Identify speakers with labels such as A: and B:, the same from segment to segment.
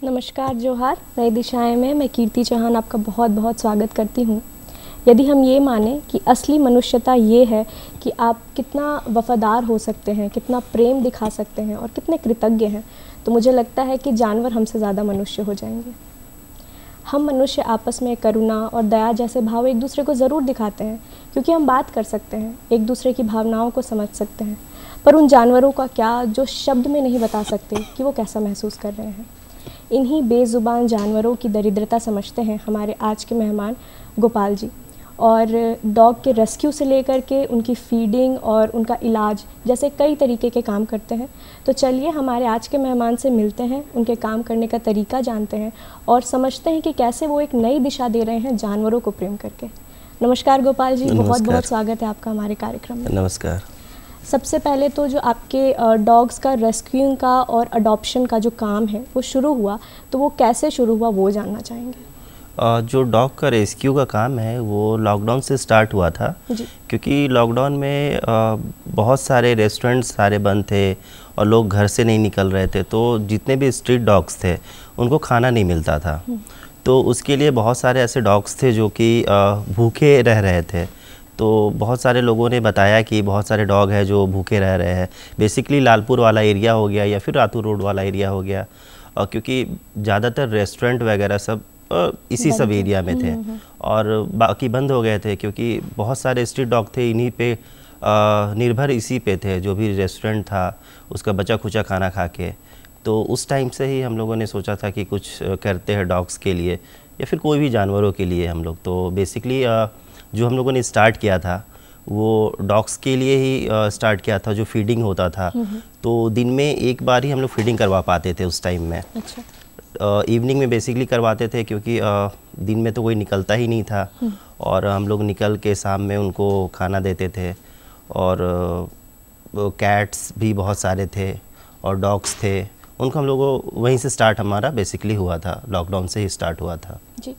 A: नमस्कार जोहार। नई दिशाएं में मैं कीर्ति चौहान आपका बहुत बहुत स्वागत करती हूँ। यदि हम ये माने कि असली मनुष्यता ये है कि आप कितना वफ़ादार हो सकते हैं, कितना प्रेम दिखा सकते हैं और कितने कृतज्ञ हैं, तो मुझे लगता है कि जानवर हमसे ज़्यादा मनुष्य हो जाएंगे। हम मनुष्य आपस में करुणा और दया जैसे भाव एक दूसरे को ज़रूर दिखाते हैं, क्योंकि हम बात कर सकते हैं, एक दूसरे की भावनाओं को समझ सकते हैं। पर उन जानवरों का क्या जो शब्द में नहीं बता सकते कि वो कैसा महसूस कर रहे हैं। इन्हीं बेज़ुबान जानवरों की दरिद्रता समझते हैं हमारे आज के मेहमान गोपाल जी, और डॉग के रेस्क्यू से लेकर के उनकी फीडिंग और उनका इलाज जैसे कई तरीके के काम करते हैं। तो चलिए हमारे आज के मेहमान से मिलते हैं, उनके काम करने का तरीका जानते हैं और समझते हैं कि कैसे वो एक नई दिशा दे रहे हैं जानवरों को प्रेम करके। नमस्कार गोपाल जी, बहुत बहुत स्वागत है आपका हमारे कार्यक्रम में।
B: नमस्कार।
A: सबसे पहले तो जो आपके डॉग्स का रेस्क्यूइंग का और अडॉप्शन का जो काम है वो शुरू हुआ, तो वो कैसे शुरू हुआ वो जानना चाहेंगे।
B: जो डॉग का रेस्क्यू का काम है वो लॉकडाउन से स्टार्ट हुआ था जी। क्योंकि लॉकडाउन में बहुत सारे रेस्टोरेंट्स सारे बंद थे और लोग घर से नहीं निकल रहे थे, तो जितने भी स्ट्रीट डॉग्स थे उनको खाना नहीं मिलता था। तो उसके लिए बहुत सारे ऐसे डॉग्स थे जो कि भूखे रह रहे थे। तो बहुत सारे लोगों ने बताया कि बहुत सारे डॉग हैं जो भूखे रह रहे हैं। बेसिकली लालपुर वाला एरिया हो गया या फिर रातू रोड वाला एरिया हो गया, क्योंकि ज़्यादातर रेस्टोरेंट वगैरह सब इसी सब एरिया में थे और बाकी बंद हो गए थे, क्योंकि बहुत सारे स्ट्रीट डॉग थे, इन्हीं पे निर्भर इसी पे थे। जो भी रेस्टोरेंट था उसका बचा खुचा खाना खा के। तो उस टाइम से ही हम लोगों ने सोचा था कि कुछ करते हैं डॉग्स के लिए या फिर कोई भी जानवरों के लिए हम लोग। तो बेसिकली जो हम लोगों ने स्टार्ट किया था वो डॉग्स के लिए ही स्टार्ट किया था, जो फीडिंग होता था। तो दिन में एक बार ही हम लोग फीडिंग करवा पाते थे उस टाइम में। अच्छा। इवनिंग में बेसिकली करवाते थे, क्योंकि दिन में तो कोई निकलता ही नहीं था और हम लोग निकल के शाम में उनको खाना देते थे। और कैट्स भी बहुत सारे थे और डॉग्स थे, उनको हम लोगों वहीं से स्टार्ट हमारा बेसिकली हुआ था, लॉकडाउन से ही स्टार्ट हुआ था
A: जी।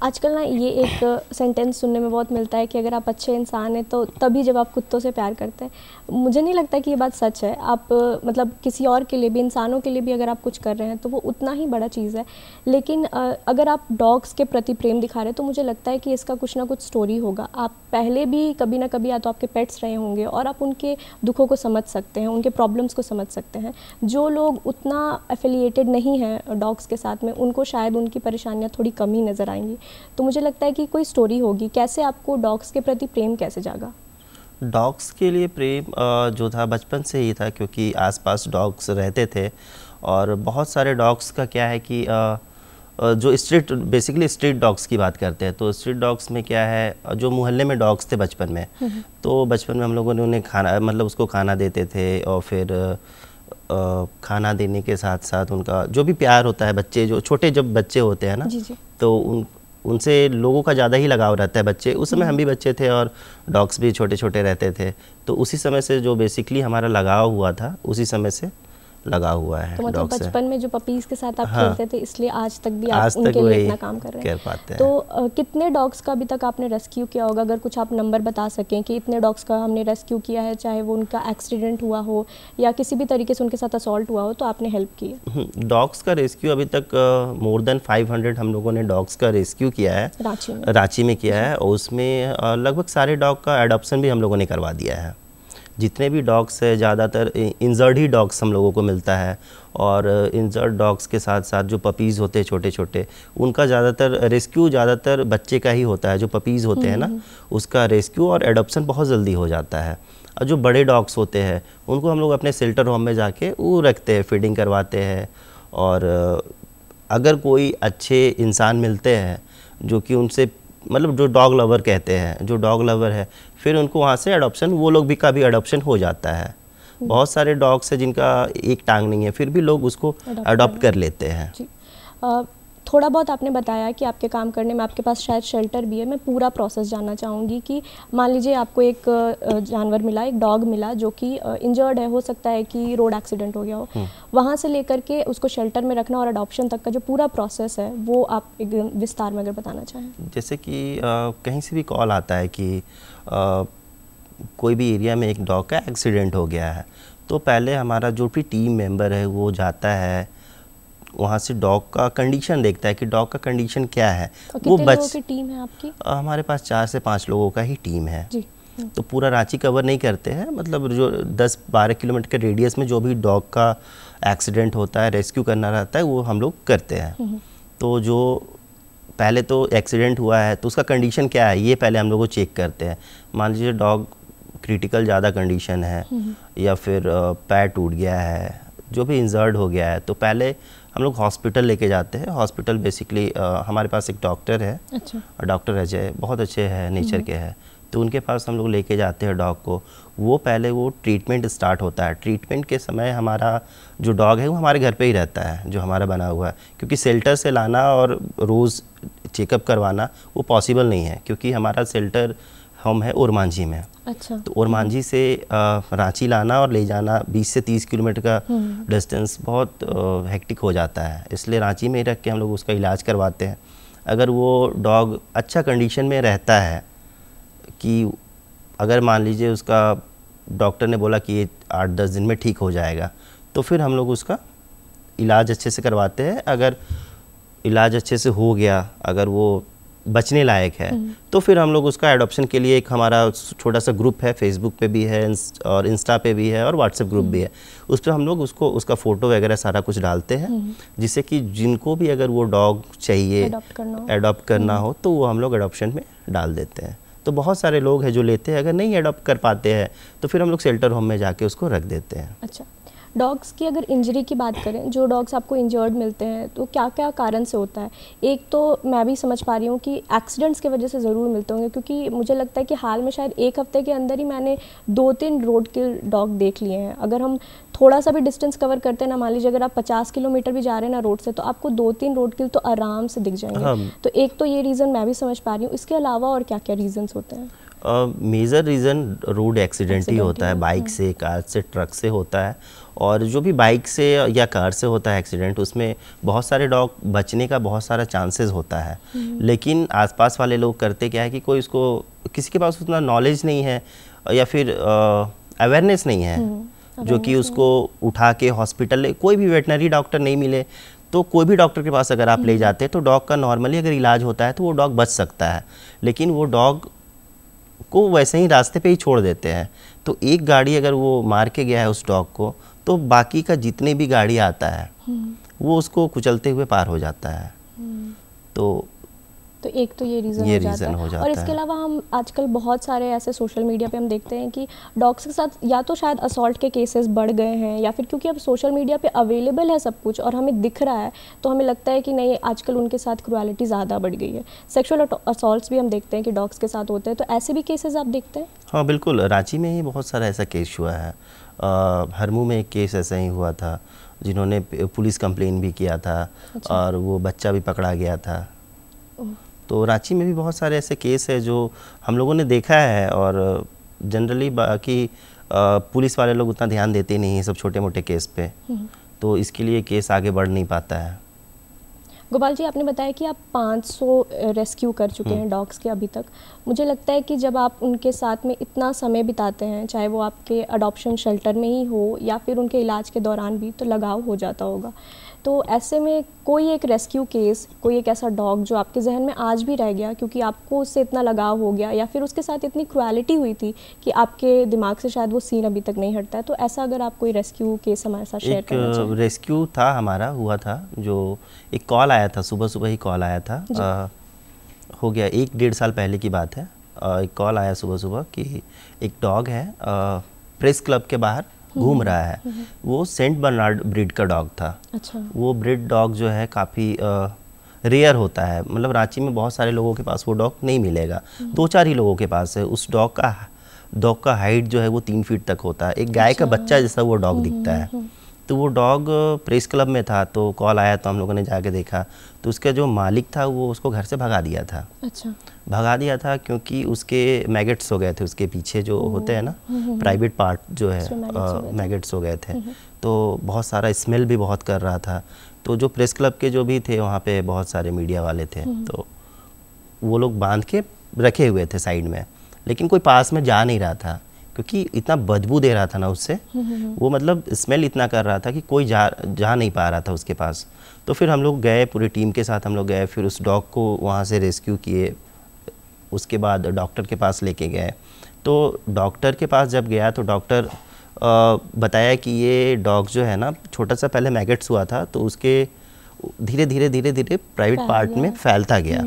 A: आजकल ना ये एक सेंटेंस सुनने में बहुत मिलता है कि अगर आप अच्छे इंसान हैं तो तभी जब आप कुत्तों से प्यार करते हैं। मुझे नहीं लगता कि ये बात सच है। आप मतलब किसी और के लिए भी, इंसानों के लिए भी अगर आप कुछ कर रहे हैं तो वो उतना ही बड़ा चीज़ है। लेकिन अगर आप डॉग्स के प्रति प्रेम दिखा रहे हैं तो मुझे लगता है कि इसका कुछ ना कुछ स्टोरी होगा। आप पहले भी कभी ना कभी या तो आपके पेट्स रहे होंगे और आप उनके दुखों को समझ सकते हैं, उनके प्रॉब्लम्स को समझ सकते हैं। जो लोग उतना एफिलिएटेड नहीं हैं डॉग्स के साथ में, उनको शायद उनकी परेशानियाँ थोड़ी कम ही नज़र आएंगी। तो मुझे लगता है कि कोई स्टोरी होगी। कैसे आपको डॉग्स के प्रति प्रेम कैसे जागा?
B: डॉग्स के लिए प्रेम जो था बचपन से ही था, क्योंकि आसपास डॉग्स रहते थे। और बहुत सारे डॉग्स का क्या है कि जो स्ट्रीट बेसिकली स्ट्रीट डॉग्स की बात करते हैं, तो स्ट्रीट डॉग्स में क्या है, जो मोहल्ले में डॉग्स थे बचपन में, तो बचपन में हम लोगों ने उन्हें खाना मतलब उसको खाना देते थे। और फिर खाना देने के साथ साथ उनका जो भी प्यार होता है, बच्चे जो छोटे जब बच्चे होते हैं ना, तो उनसे लोगों का ज़्यादा ही लगाव रहता है। बच्चे उस समय हम भी बच्चे थे और डॉग्स भी छोटे छोटे रहते थे, तो उसी समय से जो बेसिकली हमारा लगाव हुआ था उसी समय से लगा हुआ है।
A: तो मतलब बचपन में जो पपीज़ के साथ आप खेलते थे, इसलिए आज तक भी आप उनके लिए इतना काम कर रहे हैं।
B: पाते हैं।
A: तो कितने डॉग्स का अभी तक आपने रेस्क्यू किया होगा? अगर कुछ आप नंबर बता सकें कि इतने डॉग्स का हमने रेस्क्यू किया है, चाहे वो उनका एक्सीडेंट हुआ हो या किसी भी तरीके से उनके साथ असॉल्ट हुआ हो, तो आपने हेल्प की है।
B: डॉग्स का रेस्क्यू अभी तक मोर देन 500 हम लोगों ने डॉग्स का रेस्क्यू किया है, रांची में किया है। और उसमें लगभग सारे डॉग का एडॉप्शन भी हम लोगों ने करवा दिया है। जितने भी डॉग्स है ज़्यादातर इंजर्ड ही डॉग्स हम लोगों को मिलता है। और इंजर्ड डॉग्स के साथ साथ जो पपीज़ होते हैं छोटे छोटे, उनका ज़्यादातर रेस्क्यू ज़्यादातर बच्चे का ही होता है। जो पपीज़ होते हैं ना, उसका रेस्क्यू और एडॉप्शन बहुत जल्दी हो जाता है। और जो बड़े डॉग्स होते हैं उनको हम लोग अपने शेल्टर होम में जाके वो रखते हैं, फीडिंग करवाते हैं। और अगर कोई अच्छे इंसान मिलते हैं जो कि उनसे मतलब जो डॉग लवर कहते हैं, जो डॉग लवर है, फिर उनको वहाँ से अडॉप्शन, वो लोग भी का भी अडॉप्शन हो जाता है। बहुत सारे डॉग्स हैं जिनका एक टांग नहीं है, फिर भी लोग उसको अडॉप्ट कर लेते हैं
A: जी। थोड़ा बहुत आपने बताया कि आपके काम करने में आपके पास शायद शेल्टर भी है। मैं पूरा प्रोसेस जानना चाहूँगी कि मान लीजिए आपको एक जानवर मिला, एक डॉग मिला जो कि इंजर्ड है, हो सकता है कि रोड एक्सीडेंट हो गया हो, वहाँ से लेकर के उसको शेल्टर में रखना और अडॉप्शन तक का जो पूरा प्रोसेस है वो आप एक विस्तार में अगर बताना चाहें।
B: जैसे कि कहीं से भी कॉल आता है कि कोई भी एरिया में एक डॉग का एक्सीडेंट हो गया है, तो पहले हमारा जो भी टीम मेंबर है वो जाता है, वहाँ से डॉग का कंडीशन देखता है कि डॉग का कंडीशन क्या है।
A: वो लोगों की टीम है आपकी?
B: हमारे पास 4 से 5 लोगों का ही टीम है
A: जी।
B: तो पूरा रांची कवर नहीं करते हैं, मतलब जो 10-12 किलोमीटर के रेडियस में जो भी डॉग का एक्सीडेंट होता है, रेस्क्यू करना रहता है, वो हम लोग करते हैं। तो जो पहले तो एक्सीडेंट हुआ है तो उसका कंडीशन क्या है ये पहले हम लोग को चेक करते हैं। मान लीजिए डॉग क्रिटिकल ज़्यादा कंडीशन है या फिर पैर टूट गया है, जो भी इंजर्ड हो गया है, तो पहले हम लोग हॉस्पिटल लेके जाते हैं। हॉस्पिटल बेसिकली हमारे पास एक डॉक्टर है, डॉक्टर अजय, बहुत अच्छे हैं, नेचर के हैं, तो उनके पास हम लोग लेके जाते हैं डॉग को। वो पहले वो ट्रीटमेंट स्टार्ट होता है। ट्रीटमेंट के समय हमारा जो डॉग है वो हमारे घर पे ही रहता है, जो हमारा बना हुआ है, क्योंकि शेल्टर से लाना और रोज़ चेकअप करवाना वो पॉसिबल नहीं है, क्योंकि हमारा शेल्टर होम है ओरमांझी में।
A: अच्छा।
B: तो ओरमांझी से रांची लाना और ले जाना 20 से 30 किलोमीटर का डिस्टेंस बहुत हेक्टिक हो जाता है, इसलिए रांची में ही रख के हम लोग उसका इलाज करवाते हैं। अगर वो डॉग अच्छा कंडीशन में रहता है, कि अगर मान लीजिए उसका डॉक्टर ने बोला कि ये 8-10 दिन में ठीक हो जाएगा, तो फिर हम लोग उसका इलाज अच्छे से करवाते हैं। अगर इलाज अच्छे से हो गया, अगर वो बचने लायक है, तो फिर हम लोग उसका एडॉप्शन के लिए एक हमारा छोटा सा ग्रुप है, फेसबुक पे भी है और इंस्टा पे भी है और व्हाट्सएप ग्रुप भी है। उस पर हम लोग उसका फ़ोटो वगैरह सारा कुछ डालते हैं, जिससे कि जिनको भी अगर वो डॉग चाहिए एडॉप्ट करना हो तो वो हम लोग एडॉप्शन में डाल देते हैं। तो बहुत सारे लोग हैं जो लेते हैं, अगर नहीं एडॉप्ट कर पाते हैं तो फिर हम लोग शेल्टर होम में जाके उसको रख देते हैं।
A: अच्छा, डॉग्स की अगर इंजरी की बात करें, जो डॉग्स आपको इंजर्ड मिलते हैं तो क्या क्या कारण से होता है? एक तो मैं भी समझ पा रही हूँ कि एक्सीडेंट्स की वजह से ज़रूर मिलते होंगे, क्योंकि मुझे लगता है कि हाल में शायद 1 हफ्ते के अंदर ही मैंने 2-3 रोड किल डॉग देख लिए हैं। अगर हम थोड़ा सा भी डिस्टेंस कवर करते हैं ना, मान लीजिए अगर आप 50 किलोमीटर भी जा रहे हैं ना रोड से, तो आपको 2-3 रोड किल तो आराम से दिख जाएंगे। तो एक तो ये रीज़न मैं भी समझ पा रही हूँ। इसके अलावा और क्या क्या रीज़न्स होते हैं?
B: मेजर रीज़न रोड एक्सीडेंट ही होता है, बाइक से, कार से, ट्रक से होता है। और जो भी बाइक से या कार से होता है एक्सीडेंट, उसमें बहुत सारे डॉग बचने का बहुत सारा चांसेस होता है, लेकिन आसपास वाले लोग करते क्या है कि कोई उसको, किसी के पास उतना नॉलेज नहीं है या फिर अवेयरनेस नहीं है, जो कि उसको उठा के हॉस्पिटल, कोई भी वेटनरी डॉक्टर नहीं मिले तो कोई भी डॉक्टर के पास अगर आप ले जाते हैं तो डॉग का नॉर्मली अगर इलाज होता है तो वो डॉग बच सकता है, लेकिन वो डॉग को वैसे ही रास्ते पे ही छोड़ देते हैं। तो एक गाड़ी अगर वो मार के गया है उस डॉग को, तो बाकी का जितने भी गाड़ी आता है वो उसको कुचलते हुए पार हो जाता है। तो
A: एक तो ये रीज़न हो जाता है। और इसके अलावा हम आजकल बहुत सारे ऐसे सोशल मीडिया पे हम देखते हैं कि डॉग्स के साथ या तो शायद असॉल्ट के केसेस बढ़ गए हैं, या फिर क्योंकि अब सोशल मीडिया पे अवेलेबल है सब कुछ और हमें दिख रहा है, तो हमें लगता है कि नहीं, आजकल उनके साथ क्रुएलिटी ज़्यादा बढ़ गई है। सेक्सुअल असॉल्ट्स भी हम देखते हैं कि डॉग्स के साथ होते हैं, तो ऐसे भी केसेस आप देखते हैं?
B: हाँ बिल्कुल, रांची में ही बहुत सारा ऐसा केस हुआ है। हरमू में एक केस ऐसा ही हुआ था, जिन्होंने पुलिस कंप्लेन भी किया था। अच्छा। और वो बच्चा भी पकड़ा गया था। तो रांची में भी बहुत सारे ऐसे केस है जो हम लोगों ने देखा है, और जनरली बाकी पुलिस वाले लोग उतना ध्यान देते नहीं हैं सब छोटे मोटे केस पे, तो इसके लिए केस आगे बढ़ नहीं पाता है।
A: गोपाल जी, आपने बताया कि आप 500 रेस्क्यू कर चुके हैं डॉग्स के अभी तक। मुझे लगता है कि जब आप उनके साथ में इतना समय बिताते हैं, चाहे वो आपके अडॉप्शन शेल्टर में ही हो या फिर उनके इलाज के दौरान भी, तो लगाव हो जाता होगा। तो ऐसे में कोई एक रेस्क्यू केस, कोई एक ऐसा डॉग जो आपके जहन में आज भी रह गया क्योंकि आपको उससे इतना लगाव हो गया, या फिर उसके साथ इतनी क्रुएलिटी हुई थी कि आपके दिमाग से शायद वो सीन अभी तक नहीं हटता है, तो ऐसा अगर आप कोई रेस्क्यू केस हमारे साथ शेयर करना चाहें?
B: रेस्क्यू था हमारा, हुआ था, जो एक कॉल आया था, सुबह सुबह ही कॉल आया था। हो गया 1-1.5 साल पहले की बात है। एक कॉल आया सुबह सुबह कि एक डॉग है प्रेस क्लब के बाहर घूम रहा है। वो सेंट बर्नार्ड ब्रीड का डॉग था।
A: अच्छा। वो
B: ब्रीड डॉग जो है काफ़ी रेयर होता है, मतलब रांची में बहुत सारे लोगों के पास वो डॉग नहीं मिलेगा, 2-4 ही लोगों के पास है। उस डॉग का हाइट जो है वो 3 फीट तक होता है, एक गाय का बच्चा जैसा वो डॉग दिखता है। तो वो डॉग प्रेस क्लब में था, तो कॉल आया तो हम लोगों ने जाके देखा, तो उसका जो मालिक था वो उसको घर से भगा दिया था।
A: अच्छा।
B: भगा दिया था क्योंकि उसके मैगेट्स हो गए थे, उसके पीछे जो होते हैं ना प्राइवेट पार्ट जो है, मैगेट्स हो गए थे। तो बहुत सारा स्मेल भी बहुत कर रहा था। तो जो प्रेस क्लब के जो भी थे वहाँ पे बहुत सारे मीडिया वाले थे, तो वो लोग बांध के रखे हुए थे साइड में, लेकिन कोई पास में जा नहीं रहा था क्योंकि इतना बदबू दे रहा था ना उससे, वो मतलब स्मेल इतना कर रहा था कि कोई जा नहीं पा रहा था उसके पास। तो फिर हम लोग गए, पूरी टीम के साथ हम लोग गए, फिर उस डॉग को वहाँ से रेस्क्यू किए। उसके बाद डॉक्टर के पास लेके गए। तो डॉक्टर के पास जब गया तो डॉक्टर बताया कि ये डॉग जो है ना, छोटा सा पहले मैगेट्स हुआ था, तो उसके धीरे धीरे प्राइवेट पार्ट में फैलता गया।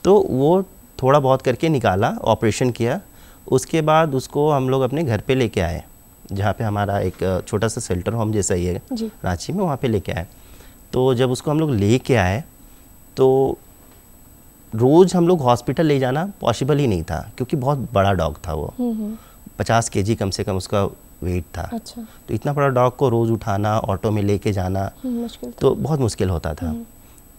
B: तो वो थोड़ा बहुत करके निकाला, ऑपरेशन किया। उसके बाद उसको हम लोग अपने घर पे लेके आए, जहाँ पे हमारा एक छोटा सा शेल्टर होम जैसा ही है रांची में, वहाँ पे लेके आए। तो जब उसको हम लोग लेके आए तो रोज़ हम लोग हॉस्पिटल ले जाना पॉसिबल ही नहीं था, क्योंकि बहुत बड़ा डॉग था वो, 50 केजी कम से कम उसका वेट था। अच्छा। तो इतना बड़ा डॉग को रोज़ उठाना, ऑटो में लेके जाना तो बहुत मुश्किल होता था।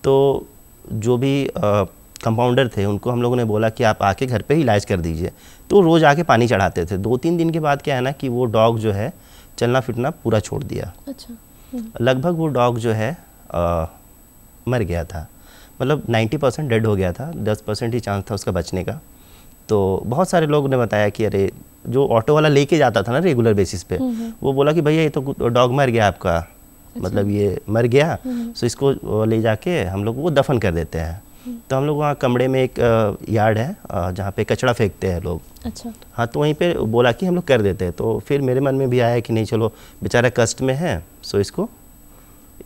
B: तो जो भी कंपाउंडर थे उनको हम लोगों ने बोला कि आप आके घर पे ही इलाज कर दीजिए। तो रोज़ आके पानी चढ़ाते थे। 2-3 दिन के बाद क्या है ना कि वो डॉग जो है चलना फिरना पूरा छोड़ दिया। अच्छा। लगभग वो डॉग जो है मर गया था, मतलब 90% डेड हो गया था, 10% ही चांस था उसका बचने का। तो बहुत सारे लोगों ने बताया कि अरे, जो ऑटो वाला लेके जाता था ना रेगुलर बेसिस पे, वो बोला कि भैया ये तो डॉग मर गया आपका। अच्छा। मतलब ये मर गया, सो इसको ले जाके हम लोग वो दफन कर देते हैं। तो हम लोग वहाँ कमरे में एक यार्ड है जहाँ पे कचरा फेंकते हैं लोग। अच्छा। हाँ, तो वहीं पे बोला कि हम लोग कर देते हैं। तो फिर मेरे मन में भी आया कि नहीं, चलो बेचारा कष्ट में है, सो इसको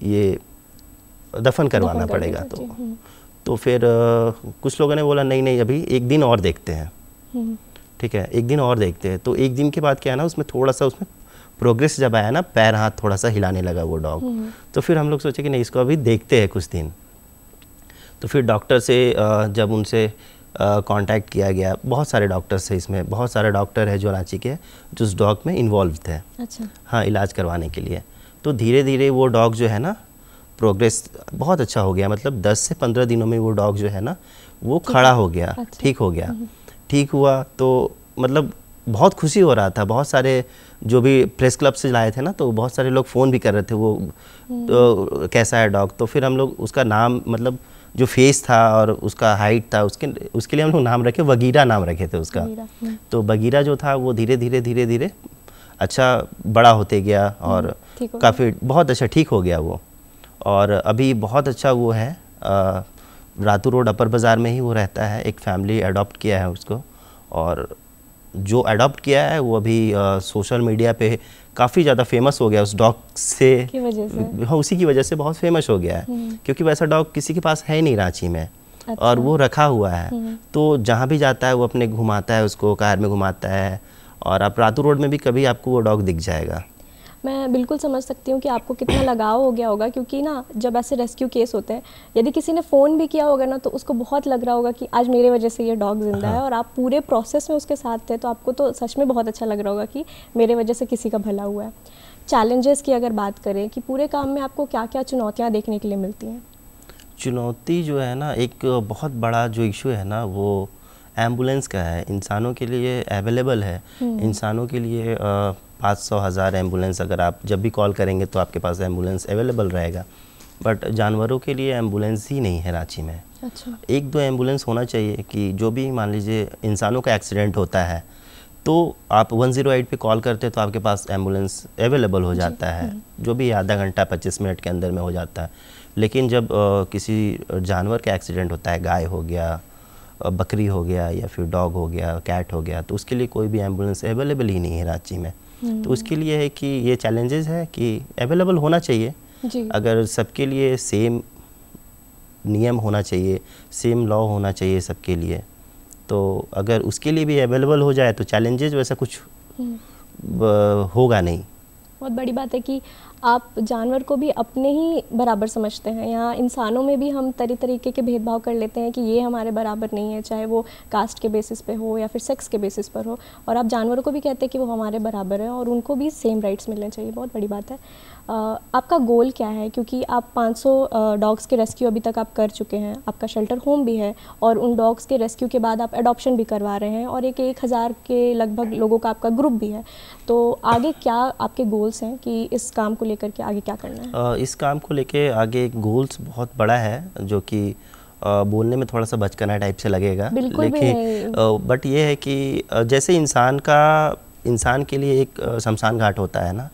B: ये दफन करवाना पड़ेगा। तो फिर कुछ लोगों ने बोला नहीं नहीं, अभी एक दिन और देखते हैं। ठीक है, एक दिन और देखते हैं। तो एक दिन के बाद क्या है ना, उसमें थोड़ा सा उसमें प्रोग्रेस जब आया ना, पैर हाथ थोड़ा सा हिलाने लगा वो डॉग। तो फिर हम लोग सोचे कि नहीं, इसको अभी देखते हैं कुछ दिन। तो फिर डॉक्टर से जब उनसे कांटेक्ट किया गया, बहुत सारे डॉक्टर्स थे इसमें, बहुत सारे डॉक्टर है जो रांची के, जो उस डॉग में इन्वॉल्व थे। अच्छा। हाँ, इलाज करवाने के लिए। तो धीरे धीरे वो डॉग जो है ना, प्रोग्रेस बहुत अच्छा हो गया। मतलब 10 से 15 दिनों में वो डॉग जो है ना, वो खड़ा हो गया। अच्छा। ठीक हो गया। ठीक हुआ तो मतलब बहुत खुशी हो रहा था। बहुत सारे जो भी प्रेस क्लब से लाए थे ना, तो बहुत सारे लोग फ़ोन भी कर रहे थे, वो तो कैसा है डॉग। तो फिर हम लोग उसका नाम, मतलब जो फेस था और उसका हाइट था, उसके लिए हम लोग नाम रखे, बगीरा नाम रखे थे उसका। तो बगीरा जो था वो धीरे धीरे अच्छा बड़ा होते गया और काफ़ी बहुत अच्छा ठीक हो गया वो। और अभी बहुत अच्छा वो है, रातू रोड अपर बाज़ार में ही वो रहता है। एक फैमिली अडॉप्ट किया है उसको, और जो अडॉप्ट किया है वो अभी सोशल मीडिया पे काफ़ी ज़्यादा फेमस हो गया उस डॉग से की वजह से। हाँ, उसी की वजह से बहुत फेमस हो गया है, क्योंकि वैसा डॉग किसी के पास है नहीं रांची में। अच्छा। और वो रखा हुआ है, तो जहाँ भी जाता है वो अपने घुमाता है, उसको कार में घुमाता है। और आप रातू रोड में भी कभी आपको वो डॉग दिख जाएगा।
A: मैं बिल्कुल समझ सकती हूँ कि आपको कितना लगाव हो गया होगा, क्योंकि ना जब ऐसे रेस्क्यू केस होते हैं, यदि किसी ने फ़ोन भी किया होगा ना, तो उसको बहुत लग रहा होगा कि आज मेरे वजह से ये डॉग जिंदा है, और आप पूरे प्रोसेस में उसके साथ थे, तो आपको तो सच में बहुत अच्छा लग रहा होगा कि मेरे वजह से किसी का भला हुआ है। चैलेंजेस की अगर बात करें कि पूरे काम में आपको क्या क्या चुनौतियाँ देखने के लिए मिलती हैं?
B: चुनौती जो है ना, एक बहुत बड़ा जो इशू है ना, वो एम्बुलेंस का है। इंसानों के लिए अवेलेबल है, इंसानों के लिए 500,000 एम्बुलेंस, अगर आप जब भी कॉल करेंगे तो आपके पास एम्बुलेंस अवेलेबल रहेगा। बट जानवरों के लिए एम्बुलेंस ही नहीं है रांची में। अच्छा। 1-2 एम्बुलेंस होना चाहिए कि जो भी मान लीजिए इंसानों का एक्सीडेंट होता है तो आप 108 पे कॉल करते हैं तो आपके पास एम्बुलेंस अवेलेबल हो जाता है, जो भी आधा घंटा 25 मिनट के अंदर में हो जाता है। लेकिन जब किसी जानवर का एक्सीडेंट होता है, गाय हो गया, बकरी हो गया, या फिर डॉग हो गया, कैट हो गया, तो उसके लिए कोई भी एम्बुलेंस अवेलेबल ही नहीं है रांची में। तो उसके लिए है कि ये चैलेंजेस है कि अवेलेबल होना चाहिए जी। अगर सबके लिए सेम नियम होना चाहिए, सेम लॉ होना चाहिए सबके लिए, तो अगर उसके लिए भी अवेलेबल हो जाए तो चैलेंजेस वैसा कुछ होगा नहीं।
A: बहुत बड़ी बात है कि आप जानवर को भी अपने ही बराबर समझते हैं। यहाँ इंसानों में भी हम तरीके के भेदभाव कर लेते हैं कि ये हमारे बराबर नहीं है, चाहे वो कास्ट के बेसिस पे हो या फिर सेक्स के बेसिस पर हो, और आप जानवरों को भी कहते हैं कि वो हमारे बराबर है और उनको भी सेम राइट्स मिलने चाहिए। बहुत बड़ी बात है। आपका गोल क्या है? क्योंकि आप 500 डॉग्स के रेस्क्यू अभी तक आप कर चुके हैं, आपका शेल्टर होम भी है, और उन डॉग्स के रेस्क्यू के बाद आप एडॉप्शन भी करवा रहे हैं, और एक 1000 के लगभग लोगों का आपका ग्रुप भी है। तो आगे क्या आपके गोल्स हैं कि इस काम को लेकर के आगे क्या करना है?
B: इस काम को लेके आगे एक गोल्स बहुत बड़ा है, जो कि बोलने में थोड़ा सा बचकाना टाइप से लगेगा, लेकिन बट ये है कि जैसे इंसान का इंसान के लिए एक शमशान घाट होता है ना,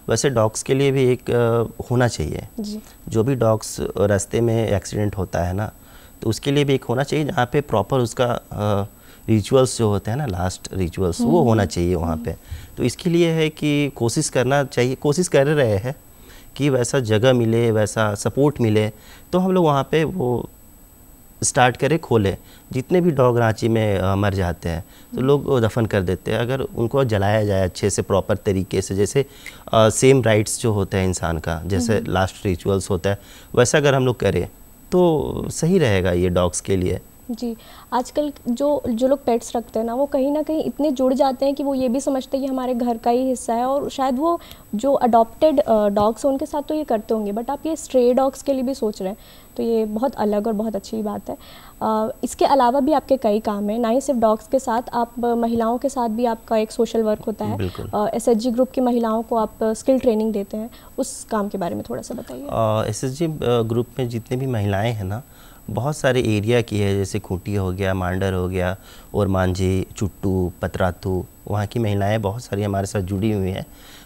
B: वैसे डॉग्स के लिए भी एक होना चाहिए जी। जो भी डॉग्स रास्ते में एक्सीडेंट होता है ना, तो उसके लिए भी एक होना चाहिए जहाँ पे प्रॉपर उसका रिचुअल्स जो होते हैं ना, लास्ट रिचुअल्स, वो होना चाहिए वहाँ पे। तो इसके लिए है कि कोशिश करना चाहिए, कोशिश कर रहे हैं कि वैसा जगह मिले, वैसा सपोर्ट मिले, तो हम लोग वहाँ पे वो स्टार्ट करें, खोले। जितने भी डॉग रांची में मर जाते हैं तो लोग दफन कर देते हैं। अगर उनको जलाया जाए अच्छे से, प्रॉपर तरीके से, जैसे सेम राइट्स जो होता है इंसान का, जैसे लास्ट रिचुअल्स होता है, वैसा अगर हम लोग करें तो सही रहेगा ये डॉग्स के लिए
A: जी। आजकल जो लोग पेट्स रखते हैं ना, वो कहीं ना कहीं इतने जुड़ जाते हैं कि वो ये भी समझते हैं कि हमारे घर का ही हिस्सा है, और शायद वो जो अडॉप्टेड डॉग्स हैं उनके साथ तो ये करते होंगे, बट आप ये स्ट्रे डॉग्स के लिए भी सोच रहे हैं, तो ये बहुत अलग और बहुत अच्छी बात है। इसके अलावा भी आपके कई काम हैं, ना ही सिर्फ डॉग्स के साथ, आप महिलाओं के साथ भी आपका एक सोशल वर्क होता है। SHG ग्रुप की महिलाओं को आप स्किल ट्रेनिंग देते हैं, उस काम के बारे में थोड़ा सा बताइए।
B: SHG ग्रुप में जितने भी महिलाएँ हैं ना, बहुत सारे एरिया की है, जैसे खूंटी हो गया, मांडर हो गया, और मांझी, चुट्टू, पतरातू, वहाँ की महिलाएं बहुत सारी हमारे साथ जुड़ी हुई हैं,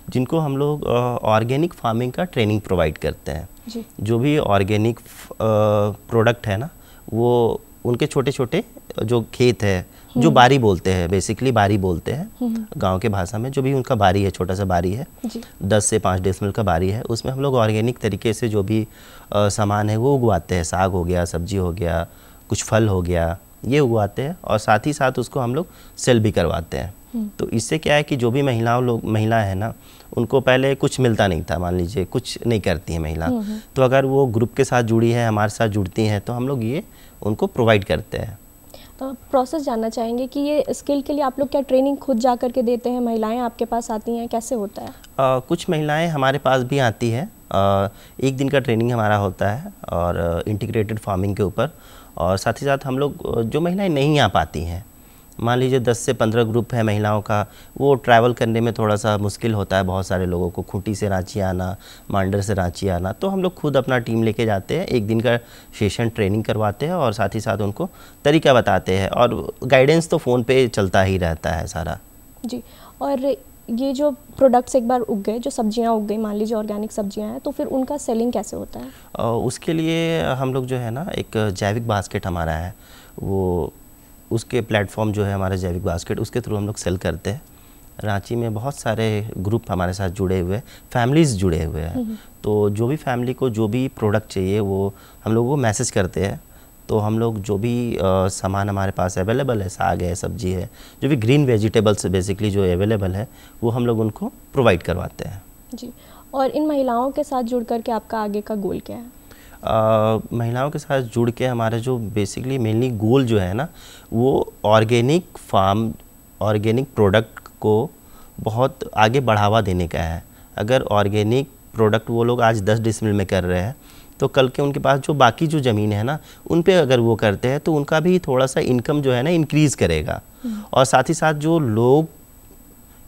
B: जिनको हम लोग ऑर्गेनिक फार्मिंग का ट्रेनिंग प्रोवाइड करते हैं जी। जो भी ऑर्गेनिक प्रोडक्ट है ना, वो उनके छोटे छोटे जो खेत है, जो बारी बोलते हैं, बेसिकली बारी बोलते हैं गांव के भाषा में, जो भी उनका बारी है, छोटा सा बारी है, 10 से 5 डेसिमल का बारी है, उसमें हम लोग ऑर्गेनिक तरीके से जो भी सामान है वो उगवाते हैं। साग हो गया, सब्जी हो गया, कुछ फल हो गया, ये उगवाते हैं, और साथ ही साथ उसको हम लोग सेल भी करवाते हैं। तो इससे क्या है कि जो भी महिला है ना, उनको पहले कुछ मिलता नहीं था, मान लीजिए कुछ नहीं करती है महिला, तो अगर वो ग्रुप के साथ जुड़ी है, हमारे साथ जुड़ती हैं, तो हम लोग ये उनको प्रोवाइड करते हैं।
A: प्रोसेस जानना चाहेंगे कि ये स्किल के लिए आप लोग क्या ट्रेनिंग खुद जा कर के देते हैं, महिलाएं आपके पास आती हैं, कैसे होता है?
B: कुछ महिलाएं हमारे पास भी आती हैं, 1 दिन का ट्रेनिंग हमारा होता है, और इंटीग्रेटेड फार्मिंग के ऊपर, और साथ ही साथ हम लोग जो महिलाएं नहीं आ पाती हैं, मान लीजिए 10 से 15 ग्रुप है महिलाओं का, वो ट्रैवल करने में थोड़ा सा मुश्किल होता है बहुत सारे लोगों को, खूंटी से रांची आना, मांडर से रांची आना, तो हम लोग खुद अपना टीम लेके जाते हैं, 1 दिन का सेशन ट्रेनिंग करवाते हैं, और साथ ही साथ उनको तरीका बताते हैं, और गाइडेंस तो फ़ोन पे चलता ही रहता है सारा
A: जी। और ये जो प्रोडक्ट्स एक बार उग गए, जो सब्जियां उग गई, मान लीजिए ऑर्गेनिक सब्जियां हैं, तो फिर उनका सेलिंग कैसे होता है?
B: उसके लिए हम लोग जो है ना, एक जैविक बास्केट हमारा है, वो उसके प्लेटफॉर्म जो है हमारा जैविक बास्केट, उसके थ्रू हम लोग सेल करते हैं। रांची में बहुत सारे ग्रुप हमारे साथ जुड़े हुए, फैमिलीज़ जुड़े हुए हैं, तो जो भी फैमिली को जो भी प्रोडक्ट चाहिए वो हम लोगों को मैसेज करते हैं, तो हम लोग जो भी सामान हमारे पास अवेलेबल है, साग है, सब्जी है, जो भी ग्रीन वेजिटेबल्स बेसिकली जो अवेलेबल है, वो हम लोग उनको प्रोवाइड करवाते हैं
A: जी। और इन महिलाओं के साथ जुड़ कर के आपका आगे का गोल क्या है?
B: महिलाओं के साथ जुड़ के हमारा जो बेसिकली मेनली गोल जो है ना, वो ऑर्गेनिक फार्म, ऑर्गेनिक प्रोडक्ट को बहुत आगे बढ़ावा देने का है। अगर ऑर्गेनिक प्रोडक्ट वो लोग आज 10 डेसिमल में कर रहे हैं, तो कल के उनके पास जो बाकी जो ज़मीन है ना, उन पे अगर वो करते हैं तो उनका भी थोड़ा सा इनकम जो है ना इंक्रीज़ करेगा, और साथ ही साथ जो लोग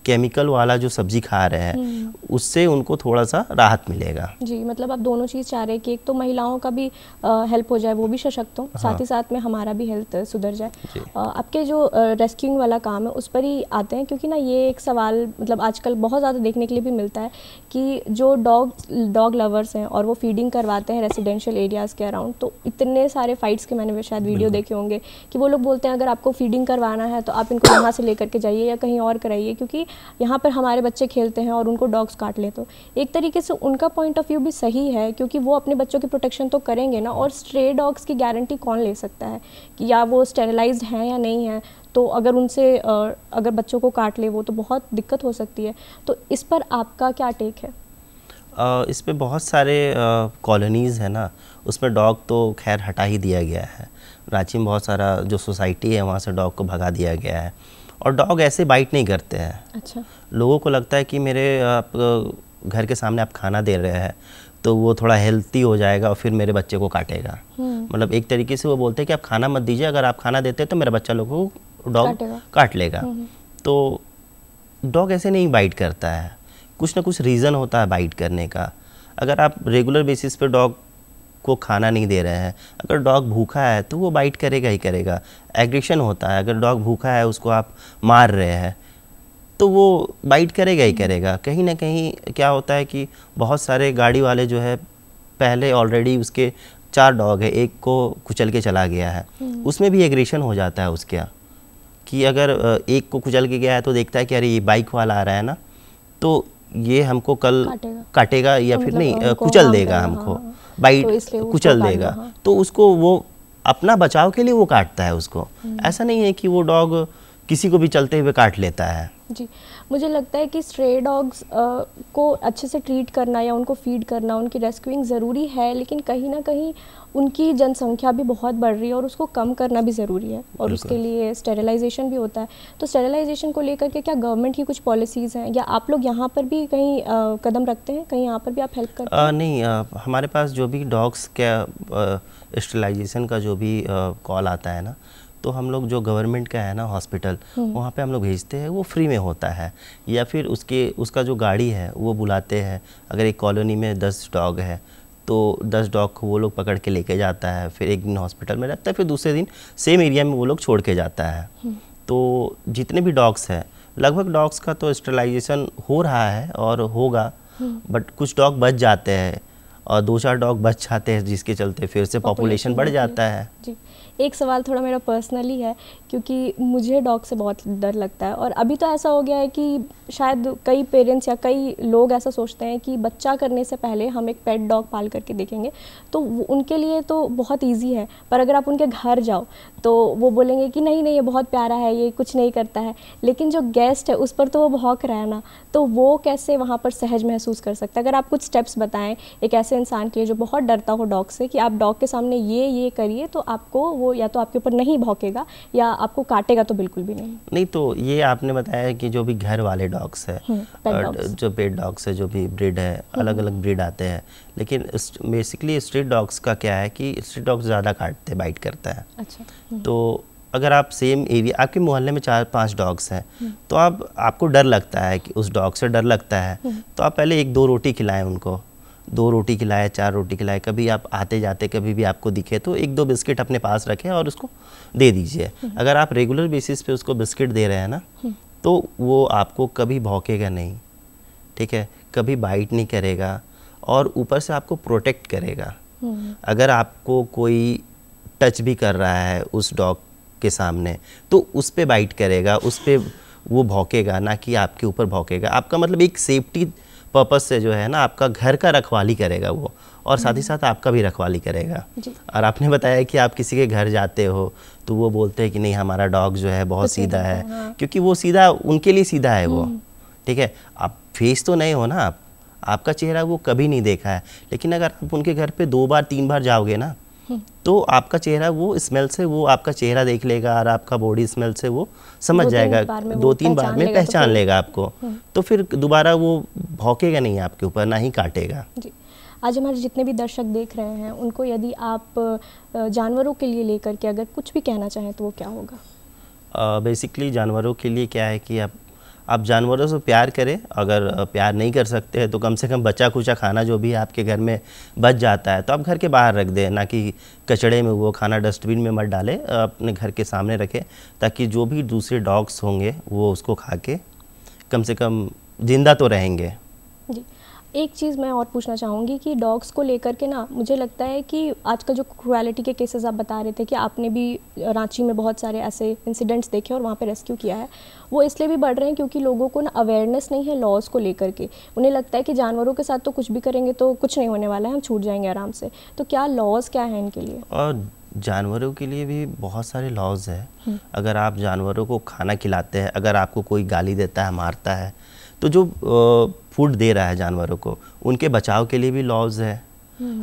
B: केमिकल वाला जो सब्जी खा रहे हैं उससे उनको थोड़ा सा राहत मिलेगा
A: जी। मतलब आप दोनों चीज़ चाह रहे हैं कि एक तो महिलाओं का भी हेल्प हो जाए, वो भी सशक्त हो, साथ ही साथ में हमारा भी हेल्थ सुधर जाए। आपके जो रेस्क्यूइंग वाला काम है उस पर ही आते हैं, क्योंकि ना ये एक सवाल मतलब आजकल बहुत ज़्यादा देखने के लिए भी मिलता है कि जो डॉग लवर्स हैं और वो फीडिंग करवाते हैं रेसिडेंशियल एरियाज़ के अराउंड, तो इतने सारे फाइट्स के मैंने शायद वीडियो देखे होंगे कि वो लोग बोलते हैं अगर आपको फीडिंग करवाना है तो आप इनको यहाँ से लेकर के जाइए या कहीं और कराइए, क्योंकि यहाँ पर हमारे बच्चे खेलते हैं और उनको डॉग्स काट ले। तो एक तरीके से उनका पॉइंट ऑफ व्यू भी सही है, क्योंकि वो अपने बच्चों की प्रोटेक्शन तो करेंगे ना, और स्ट्रे डॉग्स की गारंटी कौन ले सकता है कि या वो स्टेरिलाइज्ड हैं या नहीं हैं, तो अगर उनसे अगर बच्चों को काट ले वो तो बहुत दिक्कत हो सकती है। तो इस पर आपका क्या टेक है?
B: इस पे बहुत सारे कॉलोनीज़ है ना, उसमें डॉग तो खैर हटा ही दिया गया है। रांची में बहुत सारा जो सोसाइटी है वहाँ से डॉग को भगा दिया गया है, और डॉग ऐसे बाइट नहीं करते हैं।
A: अच्छा।
B: लोगों को लगता है कि मेरे आप घर के सामने आप खाना दे रहे हैं तो वो थोड़ा हेल्थी हो जाएगा और फिर मेरे बच्चे को काटेगा। मतलब एक तरीके से वो बोलते हैं कि आप खाना मत दीजिए, अगर आप खाना देते हैं तो मेरा बच्चा लोग को डॉग काट लेगा। तो डॉग ऐसे नहीं बाइट करता है, कुछ ना कुछ रीज़न होता है बाइट करने का। अगर आप रेगुलर बेसिस पे डॉग को खाना नहीं दे रहे हैं, अगर डॉग भूखा है तो वो बाइट करेगा ही करेगा। एग्रेशन होता है, अगर डॉग भूखा है उसको आप मार रहे हैं तो वो बाइट करेगा ही करेगा। कहीं ना कहीं क्या होता है कि बहुत सारे गाड़ी वाले जो है पहले ऑलरेडी उसके 4 डॉग है, एक को कुचल के चला गया है, उसमें भी एग्रेशन हो जाता है उसके कि अगर एक को कुचल के गया है तो देखता है कि अरे ये बाइक वाला आ रहा है ना, तो ये हमको कल काटेगा या फिर नहीं कुचल देगा हमको, बाइट कुचल देगा, तो उसको वो अपना बचाव के लिए वो काटता है उसको। ऐसा नहीं है कि वो डॉग किसी को भी चलते हुए काट लेता है।
A: जी, मुझे लगता है कि स्ट्रे डॉग्स को अच्छे से ट्रीट करना या उनको फीड करना, उनकी रेस्क्यूइंग ज़रूरी है, लेकिन कहीं ना कहीं उनकी जनसंख्या भी बहुत बढ़ रही है और उसको कम करना भी ज़रूरी है, और उसके लिए स्टेरिलाइजेशन भी होता है। तो स्टेरिलाइजेशन को लेकर के क्या गवर्नमेंट की कुछ पॉलिसीज़ हैं, या आप लोग यहाँ पर भी कहीं कदम रखते हैं, कहीं यहाँ पर भी आप हेल्प करते हैं?
B: नहीं, हमारे पास जो भी डॉग्स का स्टेरिलाइजेशन का जो भी कॉल आता है ना, तो हम लोग जो गवर्नमेंट का है ना हॉस्पिटल, वहाँ पे हम लोग भेजते हैं, वो फ्री में होता है। या फिर उसका जो गाड़ी है वो बुलाते हैं। अगर एक कॉलोनी में 10 डॉग है तो 10 डॉग को वो लोग पकड़ के लेके जाता है, फिर एक दिन हॉस्पिटल में रखता है, फिर दूसरे दिन सेम एरिया में वो लोग छोड़ के जाता है। तो जितने भी डॉग्स हैं, लगभग डॉग्स का तो स्टेरिलाइजेशन हो रहा है और होगा, बट कुछ डॉग बच जाते हैं और 2-4 डॉग बच जाते हैं, जिसके चलते फिर से पॉपुलेशन बढ़ जाता है।
A: जी, एक सवाल थोड़ा मेरा पर्सनली है, क्योंकि मुझे डॉग से बहुत डर लगता है, और अभी तो ऐसा हो गया है कि शायद कई पेरेंट्स या कई लोग ऐसा सोचते हैं कि बच्चा करने से पहले हम एक पेट डॉग पाल करके देखेंगे, तो उनके लिए तो बहुत इजी है। पर अगर आप उनके घर जाओ तो वो बोलेंगे कि नहीं नहीं, ये बहुत प्यारा है, ये कुछ नहीं करता है, लेकिन जो गेस्ट है उस पर तो वो भौंक रहा है ना, तो वो कैसे वहाँ पर सहज महसूस कर सकता है? अगर आप कुछ स्टेप्स बताएं एक ऐसे इंसान के लिए जो बहुत डरता हो डॉग से, कि आप डॉग के सामने ये करिए तो आपको वो या तो आपके ऊपर नहीं भौंकेगा या आपको काटेगा तो बिल्कुल भी नहीं।
B: तो ये आपने बताया कि जो भी घर वाले डॉग्स है, जो पेट डॉग्स है, जो भी ब्रीड है, अलग अलग ब्रीड आते हैं, लेकिन बेसिकली स्ट्रीट डॉग्स का क्या है कि स्ट्रीट डॉग्स ज़्यादा काटते, बाइट करता है।
A: अच्छा।
B: तो अगर आप सेम एरिया, आपके मोहल्ले में 4-5 डॉग्स हैं, तो आपको डर लगता है कि उस डॉग से डर लगता है, तो आप पहले 1-2 रोटी खिलाएं उनको, 2 रोटी खिलाए, 4 रोटी खिलाए। कभी आप आते जाते कभी भी आपको दिखे तो 1-2 बिस्किट अपने पास रखें और उसको दे दीजिए। अगर आप रेगुलर बेसिस पे उसको बिस्किट दे रहे हैं ना, तो वो आपको कभी भौंकेगा नहीं, ठीक है, कभी बाइट नहीं करेगा, और ऊपर से आपको प्रोटेक्ट करेगा। अगर आपको कोई टच भी कर रहा है उस डॉग के सामने तो उस पे बाइट करेगा, उस पे वो भौंकेगा, ना कि आपके ऊपर भौंकेगा। आपका मतलब एक सेफ्टी पर्पस से जो है ना, आपका घर का रखवाली करेगा वो, और साथ ही साथ आपका भी रखवाली करेगा। और आपने बताया कि आप किसी के घर जाते हो तो वो बोलते हैं कि नहीं हमारा डॉग जो है बहुत सीधा है, क्योंकि वो सीधा उनके लिए सीधा है वो, ठीक है। आप फेस तो नहीं हो ना, आपका चेहरा वो कभी नहीं देखा है, लेकिन अगर आप उनके घर पे 2 बार 3 बार जाओगे ना, तो आपका चेहरा वो स्मेल से वो आपका चेहरा देख लेगा, और आपका बॉडी स्मेल से वो समझ जाएगा, 2-3 बार में पहचान लेगा आपको, तो फिर दोबारा वो भौंकेगा नहीं आपके ऊपर, ना ही काटेगा।
A: जी, आज हमारे जितने भी दर्शक देख रहे हैं, उनको यदि आप जानवरों के लिए लेकर के अगर कुछ भी कहना चाहें तो वो क्या होगा?
B: बेसिकली जानवरों के लिए क्या है कि आप जानवरों से प्यार करें। अगर प्यार नहीं कर सकते हैं तो कम से कम बचा कुचा खाना जो भी आपके घर में बच जाता है तो आप घर के बाहर रख दें, ना कि कचड़े में वो खाना डस्टबिन में मत डालें, अपने घर के सामने रखें, ताकि जो भी दूसरे डॉग्स होंगे वो उसको खा के कम से कम जिंदा तो रहेंगे।
A: जी, एक चीज़ मैं और पूछना चाहूँगी कि डॉग्स को लेकर के ना, मुझे लगता है कि आजकल जो क्रुएलिटी के केसेस आप बता रहे थे कि आपने भी रांची में बहुत सारे ऐसे इंसिडेंट्स देखे और वहाँ पे रेस्क्यू किया है, वो इसलिए भी बढ़ रहे हैं क्योंकि लोगों को ना अवेयरनेस नहीं है लॉज को लेकर के। उन्हें लगता है कि जानवरों के साथ तो कुछ भी करेंगे तो कुछ नहीं होने वाला है, हम छूट जाएंगे आराम से। तो क्या लॉज क्या है इनके लिए? और
B: जानवरों के लिए भी बहुत सारे लॉज है। अगर आप जानवरों को खाना खिलाते हैं, अगर आपको कोई गाली देता है, मारता है, तो जो फूड दे रहा है जानवरों को, उनके बचाव के लिए भी लॉज है।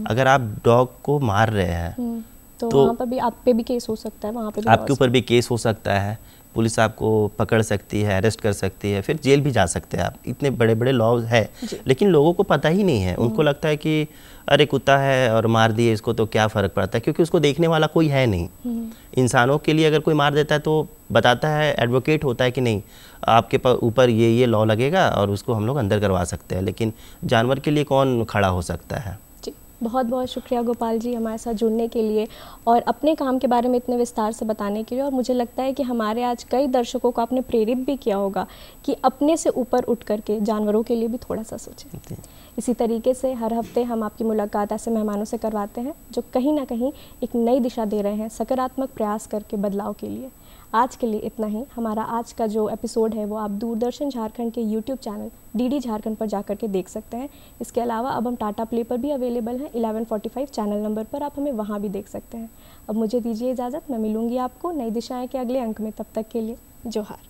B: अगर आप डॉग को मार रहे हैं
A: तो वहाँ पर भी आप पे भी केस हो सकता है, वहाँ पे भी
B: आपके ऊपर भी केस हो सकता है, पुलिस आपको पकड़ सकती है, अरेस्ट कर सकती है, फिर जेल भी जा सकते हैं आप। इतने बड़े बड़े लॉज है, लेकिन लोगों को पता ही नहीं है। उनको लगता है कि अरे कुत्ता है और मार दिए इसको तो क्या फ़र्क पड़ता है, क्योंकि उसको देखने वाला कोई है नहीं। इंसानों के लिए अगर कोई मार देता है तो बताता है, एडवोकेट होता है कि नहीं आपके ऊपर ये लॉ लगेगा और उसको हम लोग अंदर करवा सकते हैं, लेकिन जानवर के लिए कौन खड़ा हो सकता है।
A: बहुत बहुत शुक्रिया गोपाल जी हमारे साथ जुड़ने के लिए और अपने काम के बारे में इतने विस्तार से बताने के लिए। और मुझे लगता है कि हमारे आज कई दर्शकों को आपने प्रेरित भी किया होगा कि अपने से ऊपर उठ करके जानवरों के लिए भी थोड़ा सा सोचें। इसी तरीके से हर हफ्ते हम आपकी मुलाकात ऐसे मेहमानों से करवाते हैं जो कहीं ना कहीं एक नई दिशा दे रहे हैं सकारात्मक प्रयास करके बदलाव के लिए। आज के लिए इतना ही। हमारा आज का जो एपिसोड है वो आप दूरदर्शन झारखंड के यूट्यूब चैनल डीडी झारखंड पर जाकर के देख सकते हैं। इसके अलावा अब हम टाटा प्ले पर भी अवेलेबल हैं 1145 चैनल नंबर पर, आप हमें वहाँ भी देख सकते हैं। अब मुझे दीजिए इजाज़त, मैं मिलूँगी आपको नई दिशाएं के अगले अंक में। तब तक के लिए जोहार।